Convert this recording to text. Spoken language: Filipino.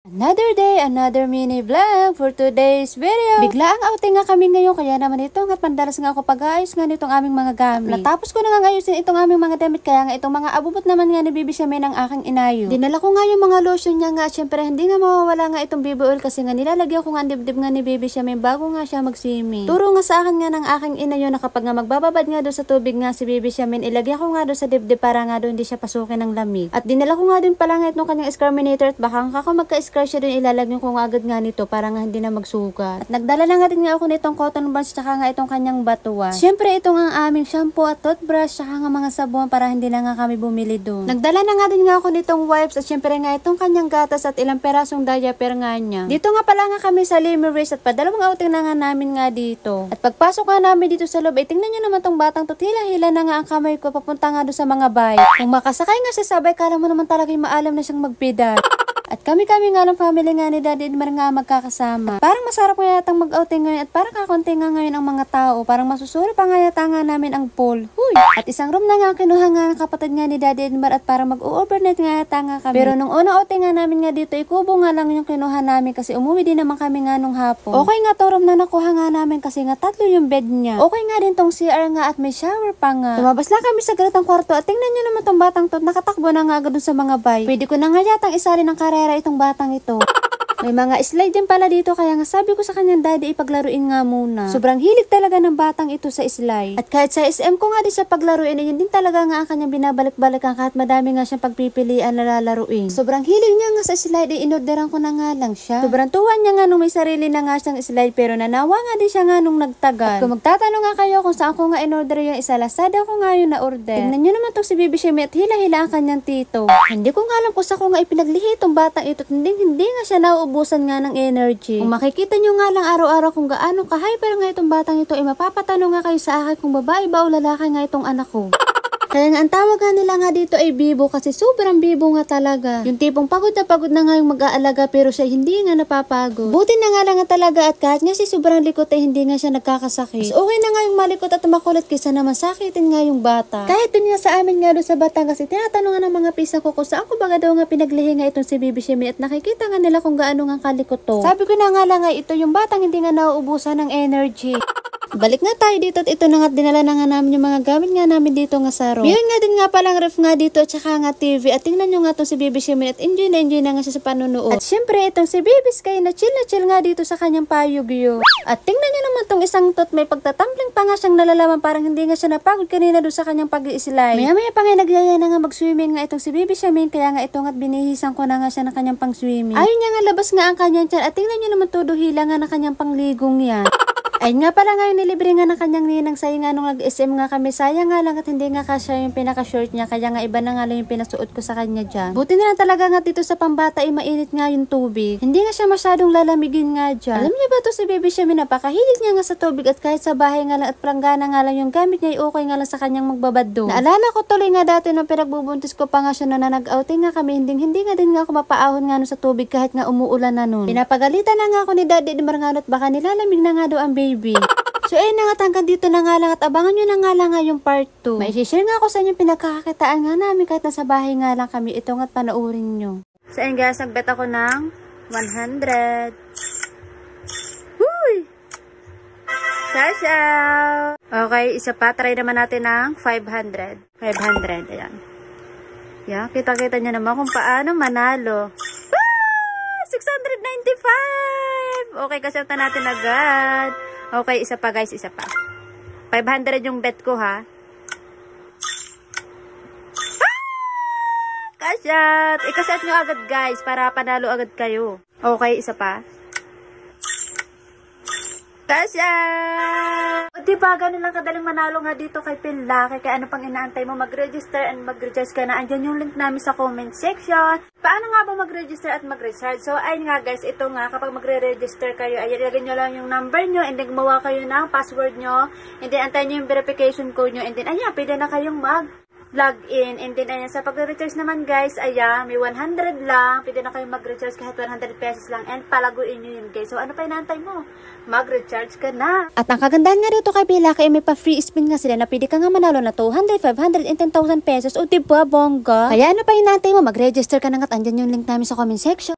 Another day, another mini vlog for today's video. Bigla ang outing nga kami ngayon, kaya naman ito at pandalas nga ako pag-aayos nga nitong aming mga gamit. Natapos ko na nga ayusin itong aming mga damit, kaya nga itong mga abubot naman nga ni Bibi Siamin ang aking inayo. Dinala ko nga yung mga lotion niya nga, at syempre hindi nga mawawala nga itong baby oil kasi nga nilalagyan ko nga ang dibdib nga ni Bibi Siamin bago nga siya mag-swimming. Turo nga sa akin nga ng aking inayo na kapag nga magbababad nga doon sa tubig nga si Bibi Siamin, ilagyan ko nga doon sa dibdib para nga doon hindi siya pasukin ng lamig. At dinala ko nga din pala nga itong kanyang exterminator at baka ako magka-scratch siya din, ilalagyan ko nga agad nga nito para nga hindi na magsugat. At nagdala na nga din nga ako nitong cotton buds tsaka nga itong kanyang batuan. Siyempre itong ang aming shampoo at toothbrush tsaka nga mga sabon para hindi na nga kami bumili doon. Nagdala na nga din nga ako nitong wipes at siyempre nga itong kanyang gatas at ilang perasong diaper nga niya. Dito nga pala nga kami sa Limeris at padalawang outing na nga namin nga dito. At pagpasok nga namin dito sa loob, ay tingnan nyo naman tong batang to, hila-hila na nga ang kamay ko papunta nga doon sa mga bike. Kung makasakay nga siya sabay, kala mo naman talaga yung maalam na siyang magpedal. At kami nga ng family nga ni Daddy Edmar nga magkakasama. Parang masarap nga yatang mag-outing ngayon at parang kakonti nga ngayon ang mga tao. Parang masusuri pa nga yata nga namin ang pool. Huy! At isang room na nga kinuha nga ng kapatid nga ni Daddy Edmar at para mag-overnight nga yata nga kami. Pero nung unang outing nga namin nga dito, ikubo nga lang yung kinuha namin kasi umuwi din naman kami nga nung hapon. Okay nga to room na nakuha nga namin kasi nga tatlo yung bed niya. Okay nga din tong CR nga at may shower pa nga. Lumabas lang kami sa galit ng kwarto at tingnan nyo naman tong batang to, nakatakbo na nga agad dun sa mga bike. Pwede ko na nga yatang isali ng karera itong batang ito. May mga slide din pala dito, kaya nga sabi ko sa kanyang daddy ipaglaruin nga muna. Sobrang hilig talaga ng batang ito sa slide. At kahit sa SM ko nga din siya paglaruin, yun din talaga nga ang kanyang binabalik-balikan kahit madami nga siyang pagpipilian na lalaruin. Sobrang hilig niya nga sa slide, inorderan ko na nga lang siya. Sobrang tuwan niya nga nung may sarili na nga siyang slide, pero nanawa nga din siya nga nung nagtagal. At kung magtatanong nga kayo kung saan ko nga inorder yung isa, Lazada ko nga yun na order. Tingnan nyo naman tong si Bibi Siamin at hila-hila ang kanyang tito. Hindi ko nga alam kung saan ko nga ipinaglihi itong batang ito at hindi nga siya nauubusan nga ng energy. Kung makikita nyo nga lang araw-araw kung gaano ka-hyper nga itong batang ito, mapapatanong nga kayo sa akin kung babae ba o lalaki nga itong anak ko. Kaya nga ang tawag nga nila nga dito ay bibo kasi sobrang bibo nga talaga. Yung tipong pagod na nga yung mag-aalaga pero siya hindi nga napapagod. Buti na nga lang nga talaga at kahit nga si sobrang likot ay hindi nga siya nagkakasakit. Mas okay na nga yung malikot at makulit kaysa naman sakitin nga yung bata. Kahit dun nga sa amin nga doon sa Batangas, kasi tinatanong nga ng mga pisa ko kung saan ko baga daw nga pinaglihi nga itong si Bibi Siamin at nakikita nga nila kung gaano nga kalikot to. Sabi ko na nga lang nga ito yung batang hindi nga nauubusan ng energy. Balik nga tayo dito at ito na nga dinala na nga namin yung mga gamit nga namin dito nga sa room. Meron nga din nga palang ref nga dito at saka nga TV at tingnan nyo nga itong si Bibi Siamin at enjoy na nga siya sa panunood. At syempre itong si Bibi Sky na chill nga dito sa kanyang payugyo. At tingnan nyo naman itong isang tot, may pagtatumbling pa nga siyang nalalaman, parang hindi nga siya napagod kanina doon sa kanyang pag-i-slide. Maya pa nga nagyaya na nga mag-swimming nga itong si Bibi Siamin, kaya nga ito nga binihisan ko na nga siya ng kanyang pang-swimming. Ayun niya nga labas nga ang kanyang tiyan at tingnan nyo naman todo hila nga ng kanyang pangligong yan. Ay nga pala ngayon nilibre nga ng kanyang ninang sayo nga nung nag-SM nga kami. Sayang nga lang at hindi nga kasya yung pinaka-short niya, kaya nga iba na nga lang yung pinasuot ko sa kanya dyan. Buti na lang talaga nga dito sa pambata ay mainit nga yung tubig. Hindi nga siya masyadong lalamigin nga dyan. Alam niya ba to si Bibi Siamin, napakahilig niya nga sa tubig at kahit sa bahay nga lang at planggana nga lang yung gamit niya ay okay nga lang sa kanyang magbabad doon. Naalala ko tuloy nga dati nung pinagbubuntis ko pa nga siya na nag-outing nga kami, hindi nga din nga ako mapaahon nga no sa tubig kahit nga umuulan na nun. Pinapagalitan na nga ako ni Daddy Edmar nga at baka nilalamig na nga daw ang baby. So ayun na nga, hanggang dito na nga lang at abangan nyo na nga lang nga yung part 2. May share nga ako sa inyo pinagkakakitaan nga namin kahit nasa bahay nga lang kami. Ito nga't panoorin nyo. So ayun guys, nagbet ako ng 100. Huy! Sashaw! Okay, isa pa. Try naman natin ng 500. 500, ayan. Yan, kita-kita nyo naman kung paano manalo. 695! Okay, kasapta natin agad. Okay, isa pa guys, isa pa. 500 yung bet ko ha. Kasyat! Ikasyat nyo agad guys para panalo agad kayo. Okay, isa pa. Kasyat! O diba, ganun lang kadaling manalo nga dito kay Pinlaki. Kaya ano pang inaantay mo, mag-register and mag-recharge ka na. Andyan yung link namin sa comment section. Paano nga ba mag-register at mag-recharge? So, ayun nga guys, ito nga, kapag magre-register kayo, ay ilagay nyo lang yung number nyo, and then gumawa kayo ng password nyo, and then antayin nyo yung verification code nyo, and then ayan, pwede na kayong mag-log in, and then ayan, sa pag-recharge naman guys, ayan, may 100 lang, pwede na kayong mag-recharge kahit 100 pesos lang, and palaguin nyo yun guys. So, ano pa inaantay mo? Mag-recharge ka na. At ang kagandahan nga dito kay Pinlaki, may pa-free spin nga sila na pwede ka nga manalo na 200, 500, and 10,000 pesos. O diba, bongga? Kaya ano pa inaantay mo? Mag-register ka na nga at andyan yung link namin sa comment section.